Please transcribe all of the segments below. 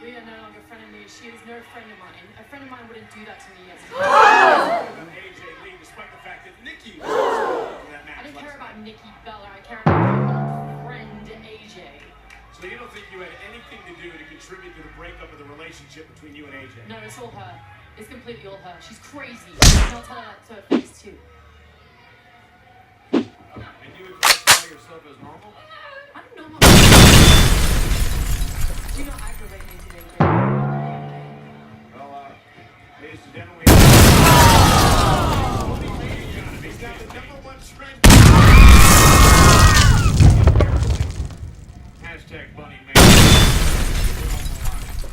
We are no longer frenemies. She is no friend of mine. A friend of mine wouldn't do that to me. Yes. AJ Lee, despite the fact that Nikki was in that match. I don't care about Nikki Bella. I care about my friend AJ. So you don't think you had anything to do to contribute to the breakup of the relationship between you and AJ? No, it's all her. It's completely all her. She's crazy. And I'll tell her that to her face too. And you would classify yourself as normal? I'm normal. Do not aggravate me today, Jay. Well, ladies and gentlemen, he's got the #1 trend. Hashtag Bunny Man.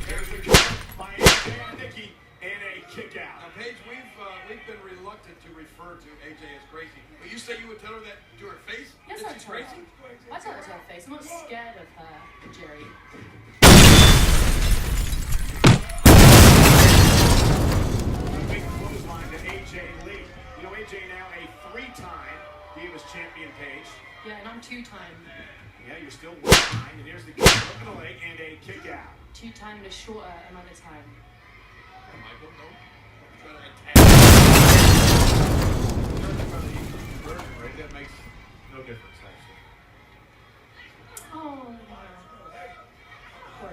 Here's the kick by AJ and Nikki and a kick out. Now, Paige, we've been reluctant to refer to AJ as Gracie. But you say you would tell her that to her face? Yes, that I she's tell her. Gracie? I tell her to her face. I'm not scared of her, Jerry. A big clothesline to AJ Lee. You know, AJ now a 3-time Divas champion, Paige. Yeah, and I'm 2-time. Yeah, you're still 1-time. And here's the kick up in the leg and a kick out. 2-time to shorter amount of time. Michael, no. Try to attack. That makes no difference, actually. Oh, I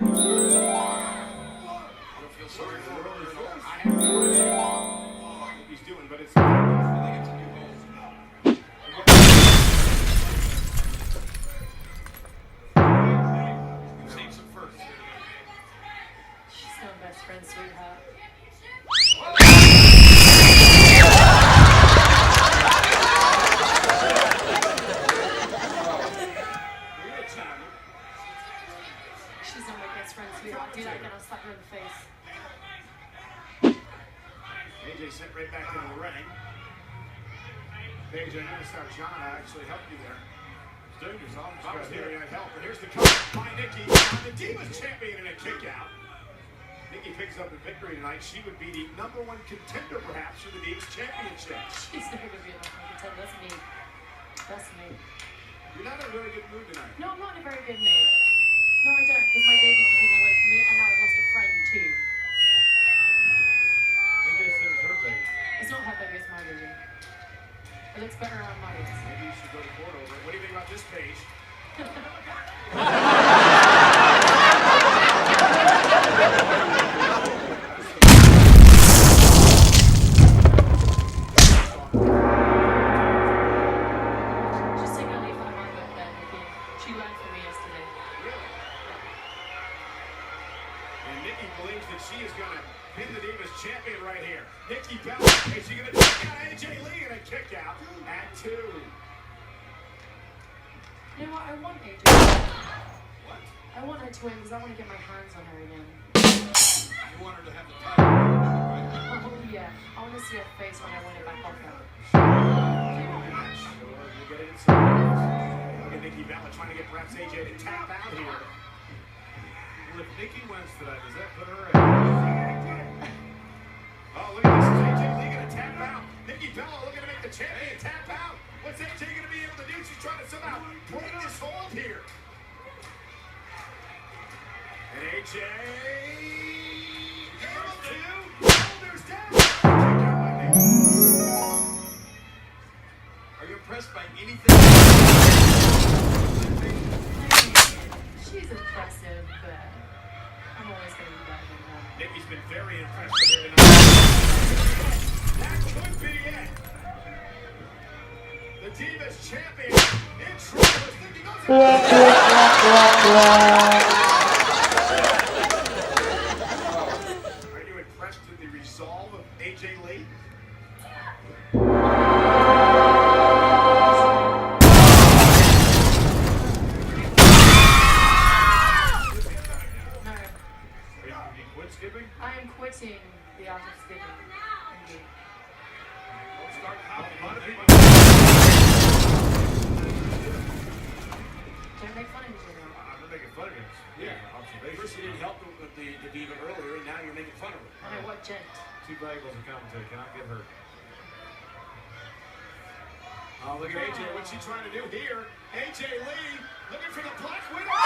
don't feel sorry for her at all. I have no idea what he's doing, but it's. I think it's a new goal. We've seen some firsts. she's my best friend, sweetheart. She's not my best friend, sweetheart. Do that again, I'll slap her in the face. AJ sent right back into the ring. Paige, I noticed how John actually helped you there. Dude, you're I was here to help, but here's the cover by Nikki on the Divas champion and a kick out. Nikki picks up the victory tonight. She would be the #1 contender, perhaps, for the Divas championship. She's never gonna be able to pretend that's me. That's me. You're not in a very good mood tonight. No, I'm not in a very good mood. No, I don't, because my baby's been taken away from me, and now I've lost a friend too. AJ said it's her baby. It's not her baby, it's my baby. It looks better on mine. Maybe you should go to court over it. What do you think about this page? She's taking a leaf out of my book there, Nikki. She learned from me yesterday. Really? And Nikki believes that she is going to pin the Divas champion right here. Nikki Bella, is she going to take out AJ Lee and a kick out at 2? You know what? I want AJ. What? I want her to win because I want to get my hands on her again. You want her to have the title, right? Oh, yeah. I want to see her face when I win it back off her. We'll get it inside. Look at Nikki Bella trying to get perhaps AJ to tap out here. Well, if Nikki wins tonight, does that put her at? Oh, look at this. Is AJ Lee going to tap out? Nikki Bella looking to make the champion tap out. What's AJ going to be able to do? She's trying to somehow break this hold here. And AJ able to shoulders down. Kick out by Nikki. Are you impressed by anything? She's impressive, but I'm always going to be better than her. Nikki's been very impressive here tonight. That could be it. The Divas champion in trouble as Nikki goes Are you impressed with the resolve of AJ Lee? No, You quit skipping? I am quitting the art of skipping. Indeed. Don't start howling. A lot of people. Don't make fun of me, Junior. I'm not making fun of you. Yeah, observation. First you didn't help with the diva earlier, and now you're making fun of her. I know what gent. Two valuables in commentary cannot get hurt. Oh, look at AJ. What's she trying to do here? AJ Lee looking for the black widow.